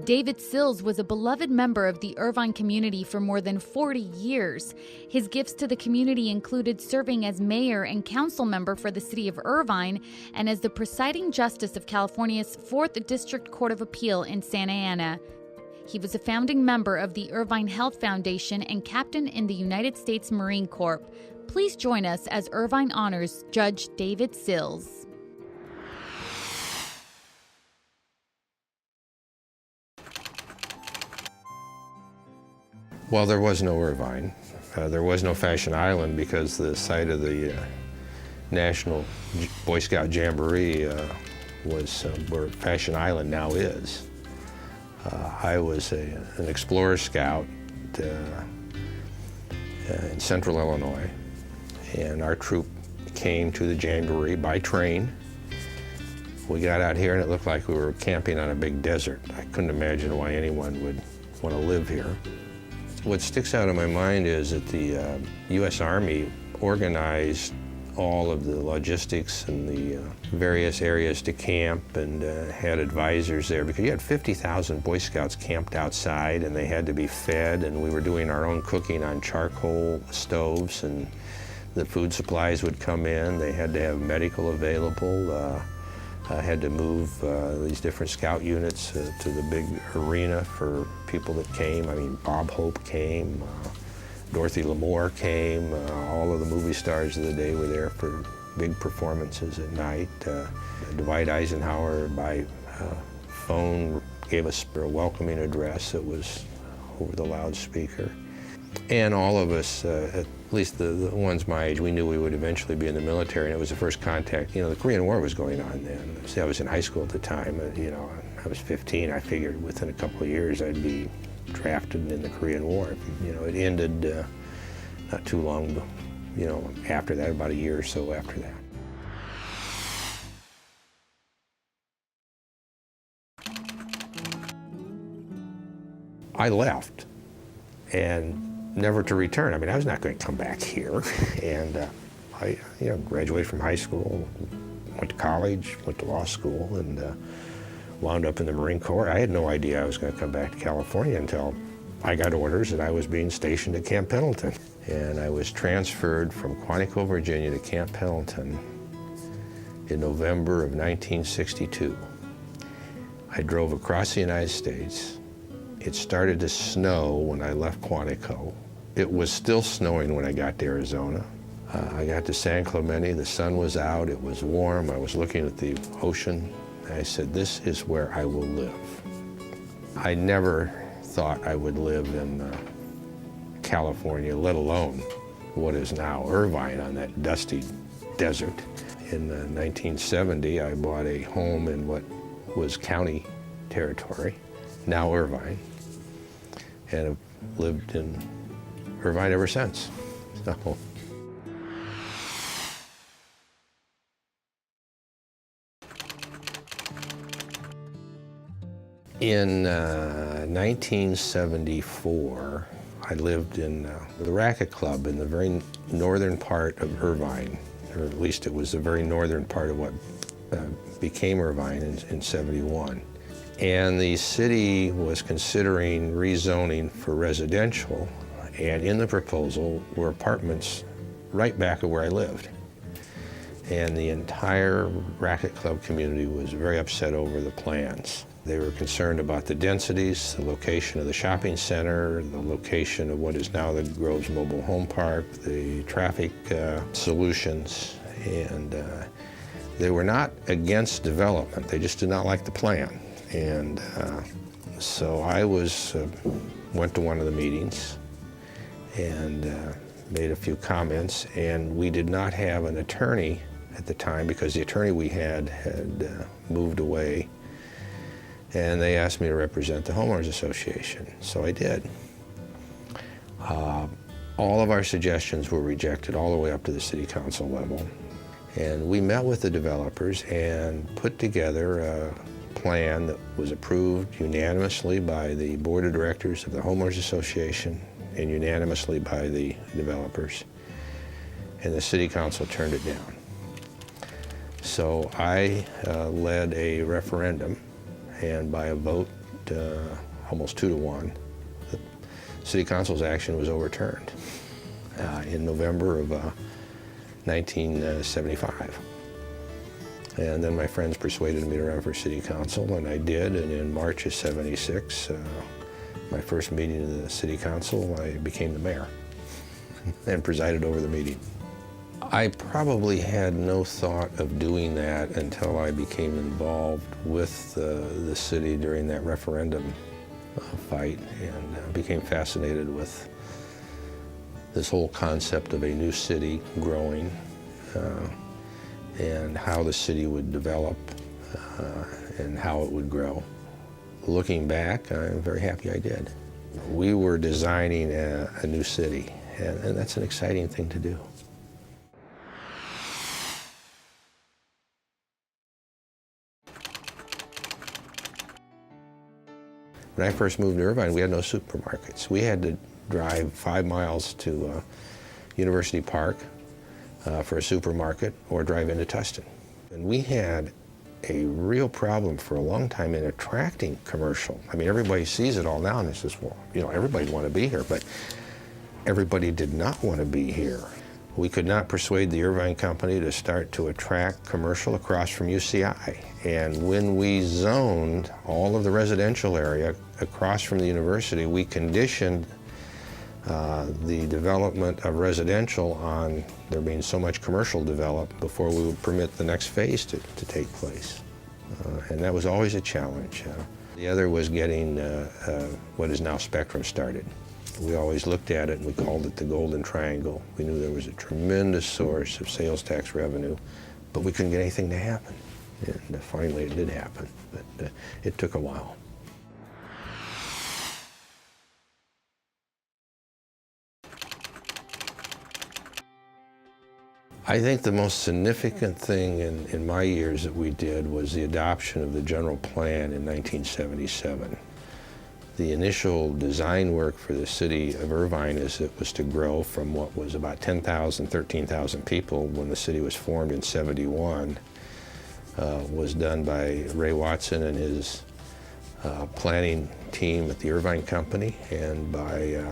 David Sills was a beloved member of the Irvine community for more than 40 years. His gifts to the community included serving as mayor and council member for the city of Irvine and as the presiding justice of California's Fourth District Court of Appeal in Santa Ana. He was a founding member of the Irvine Health Foundation and captain in the United States Marine Corps. Please join us as Irvine honors Judge David Sills. Well, there was no Irvine. There was no Fashion Island because the site of the National Boy Scout Jamboree was where Fashion Island now is. I was an Explorer Scout in Central Illinois, and our troop came to the Jamboree by train. We got out here and it looked like we were camping on a big desert. I couldn't imagine why anyone would want to live here. What sticks out in my mind is that the U.S. Army organized all of the logistics and the various areas to camp and had advisors there, because you had 50,000 Boy Scouts camped outside and they had to be fed, and we were doing our own cooking on charcoal stoves, and the food supplies would come in. They had to have medical available. I had to move these different scout units to the big arena for people that came. I mean, Bob Hope came, Dorothy Lamour came, all of the movie stars of the day were there for big performances at night. Dwight Eisenhower by phone gave us a welcoming address that was over the loudspeaker. And all of us, at least the ones my age, we knew we would eventually be in the military, and it was the first contact. You know, the Korean War was going on then. See, I was in high school at the time. You know, I was 15. I figured within a couple of years I'd be drafted in the Korean War. You know, it ended not too long, you know, after that, about a year or so after that. I left, and never to return. I mean, I was not going to come back here. And I, you know, graduated from high school, went to college, went to law school, and wound up in the Marine Corps. I had no idea I was going to come back to California until I got orders that I was being stationed at Camp Pendleton. And I was transferred from Quantico, Virginia to Camp Pendleton in November of 1962. I drove across the United States. It started to snow when I left Quantico. It was still snowing when I got to Arizona. I got to San Clemente, the sun was out, it was warm, I was looking at the ocean. I said, this is where I will live. I never thought I would live in California, let alone what is now Irvine on that dusty desert. In 1970, I bought a home in what was county territory, now Irvine, and have lived in Irvine ever since. So. In 1974, I lived in the Racket Club in the very northern part of Irvine, or at least it was the very northern part of what became Irvine in 71. And the city was considering rezoning for residential, and in the proposal were apartments right back of where I lived. And the entire Racket Club community was very upset over the plans. They were concerned about the densities, the location of the shopping center, the location of what is now the Groves Mobile Home Park, the traffic solutions, and they were not against development, they just did not like the plan. And so I went to one of the meetings and made a few comments, and we did not have an attorney at the time because the attorney we had moved away, and they asked me to represent the Homeowners Association, so I did. All of our suggestions were rejected all the way up to the city council level, and we met with the developers and put together a plan that was approved unanimously by the board of directors of the Homeowners Association and unanimously by the developers, and the city council turned it down. So I led a referendum, and by a vote almost 2-1. The City Council's action was overturned in November of 1975. And then my friends persuaded me to run for City Council, and I did, and in March of '76, my first meeting of the City Council, I became the mayor and presided over the meeting. I probably had no thought of doing that until I became involved with the city during that referendum fight, and became fascinated with this whole concept of a new city growing and how the city would develop and how it would grow. Looking back, I'm very happy I did. We were designing a new city, and that's an exciting thing to do. When I first moved to Irvine, we had no supermarkets. We had to drive 5 miles to University Park for a supermarket or drive into Tustin. And we had a real problem for a long time in attracting commercial. I mean, everybody sees it all now and says, well, you know, everybody want to be here, but everybody did not want to be here. We could not persuade the Irvine company to start to attract commercial across from UCI. And when we zoned all of the residential area across from the university, we conditioned the development of residential on there being so much commercial developed before we would permit the next phase to take place. And that was always a challenge. The other was getting what is now Spectrum started. We always looked at it and we called it the Golden Triangle. We knew there was a tremendous source of sales tax revenue, but we couldn't get anything to happen. And finally it did happen, but it took a while. I think the most significant thing in my years that we did was the adoption of the general plan in 1977. The initial design work for the city of Irvine is it was to grow from what was about 10,000, 13,000 people when the city was formed in '71, was done by Ray Watson and his planning team at the Irvine Company, and by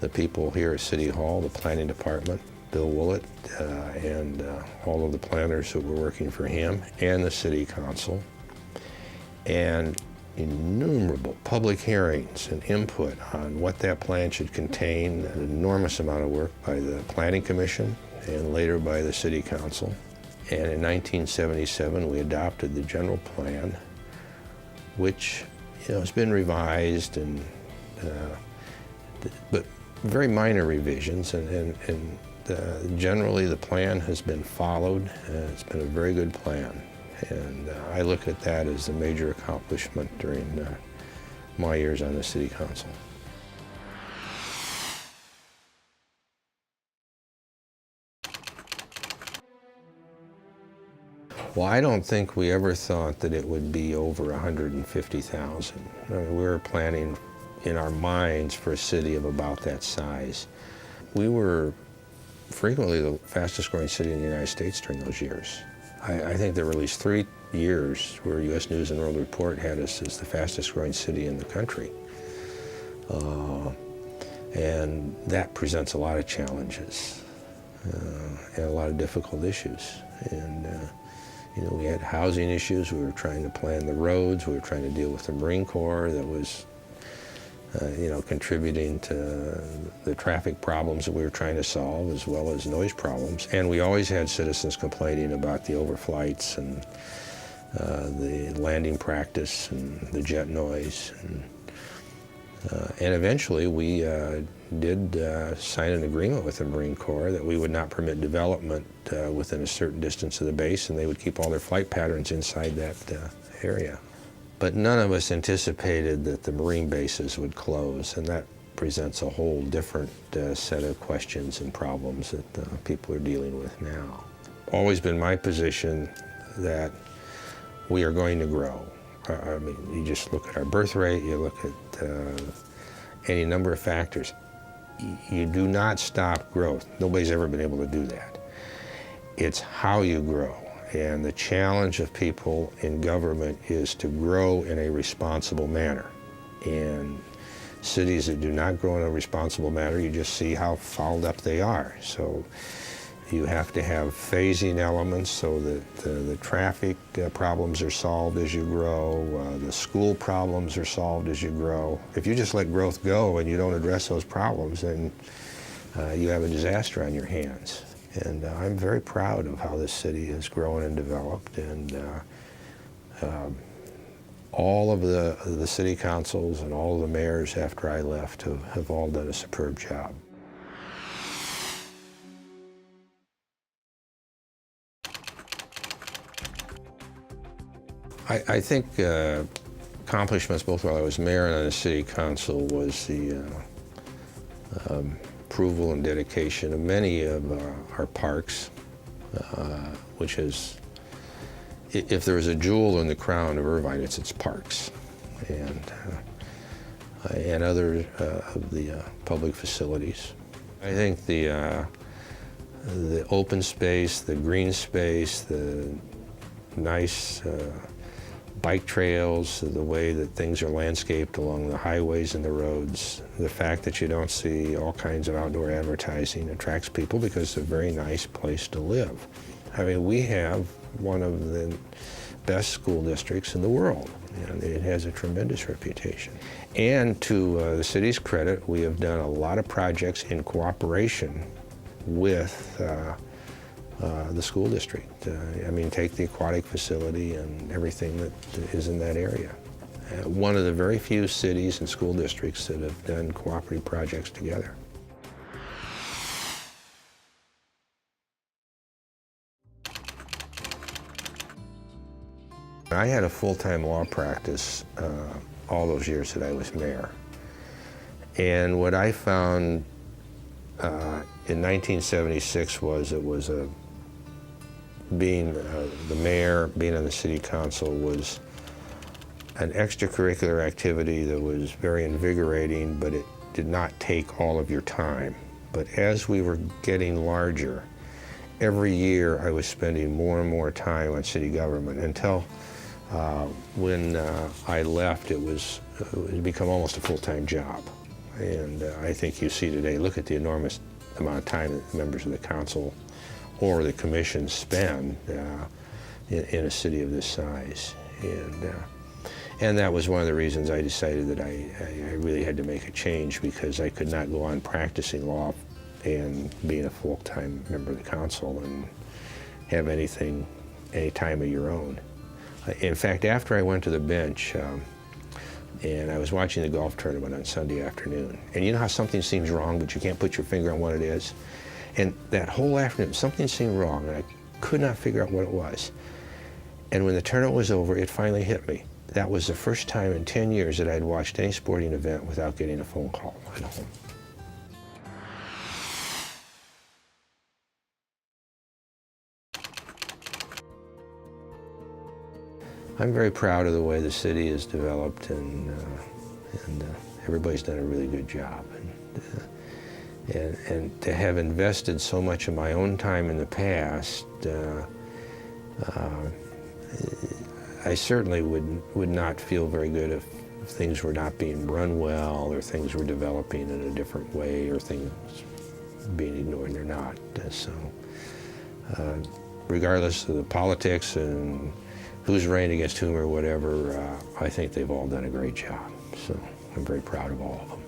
the people here at City Hall, the planning department, Bill Willett, and all of the planners who were working for him, and the City Council, and innumerable public hearings and input on what that plan should contain, an enormous amount of work by the Planning Commission and later by the City Council. And in 1977, we adopted the general plan, which has been revised, and but very minor revisions, and generally the plan has been followed. It's been a very good plan. And I look at that as a major accomplishment during my years on the City Council. Well, I don't think we ever thought that it would be over 150,000. We were planning in our minds for a city of about that size. We were frequently the fastest growing city in the United States during those years. I think there were at least 3 years where U.S. News and World Report had us as the fastest growing city in the country. And that presents a lot of challenges and a lot of difficult issues. And we had housing issues. We were trying to plan the roads. We were trying to deal with the Marine Corps that was contributing to the traffic problems that we were trying to solve, as well as noise problems. And we always had citizens complaining about the overflights and the landing practice and the jet noise. And eventually we did sign an agreement with the Marine Corps that we would not permit development within a certain distance of the base, and they would keep all their flight patterns inside that area. But none of us anticipated that the Marine bases would close, and that presents a whole different set of questions and problems that people are dealing with now. Always been my position that we are going to grow. I mean, you just look at our birth rate, you look at any number of factors. You do not stop growth. Nobody's ever been able to do that. It's how you grow. And the challenge of people in government is to grow in a responsible manner. And cities that do not grow in a responsible manner, you just see how fouled up they are. So you have to have phasing elements so that the traffic problems are solved as you grow, the school problems are solved as you grow. If you just let growth go and you don't address those problems, then you have a disaster on your hands. And I'm very proud of how this city has grown and developed, and all of the city councils and all of the mayors after I left have all done a superb job. I think accomplishments both while I was mayor and on the city council was the approval and dedication of many of our parks, which is, if there is a jewel in the crown of Irvine, it's its parks, and other of the public facilities. I think the open space, the green space, the nice bike trails, the way that things are landscaped along the highways and the roads, the fact that you don't see all kinds of outdoor advertising attracts people because it's a very nice place to live. I mean, we have one of the best school districts in the world, and it has a tremendous reputation. And to the city's credit, we have done a lot of projects in cooperation with the school district. I mean, take the aquatic facility and everything that is in that area. One of the very few cities and school districts that have done cooperative projects together. I had a full-time law practice all those years that I was mayor. And what I found in 1976 was being the mayor, being on the city council was an extracurricular activity that was very invigorating, but it did not take all of your time. But as we were getting larger, every year I was spending more and more time on city government until when I left, it had become almost a full-time job. And I think you see today, look at the enormous amount of time that members of the council or the commission spend in a city of this size. And that was one of the reasons I decided that I really had to make a change, because I could not go on practicing law and being a full-time member of the council and have any time of your own. In fact, after I went to the bench, and I was watching the golf tournament on Sunday afternoon, and you know how something seems wrong, but you can't put your finger on what it is? And that whole afternoon, something seemed wrong, and I could not figure out what it was. And when the tournament was over, it finally hit me. That was the first time in 10 years that I'd watched any sporting event without getting a phone call at home. I'm very proud of the way the city has developed, and everybody's done a really good job. And to have invested so much of my own time in the past, I certainly would not feel very good if things were not being run well, or things were developing in a different way, or things being ignored. They're not. So regardless of the politics and who's running against whom or whatever, I think they've all done a great job. So I'm very proud of all of them.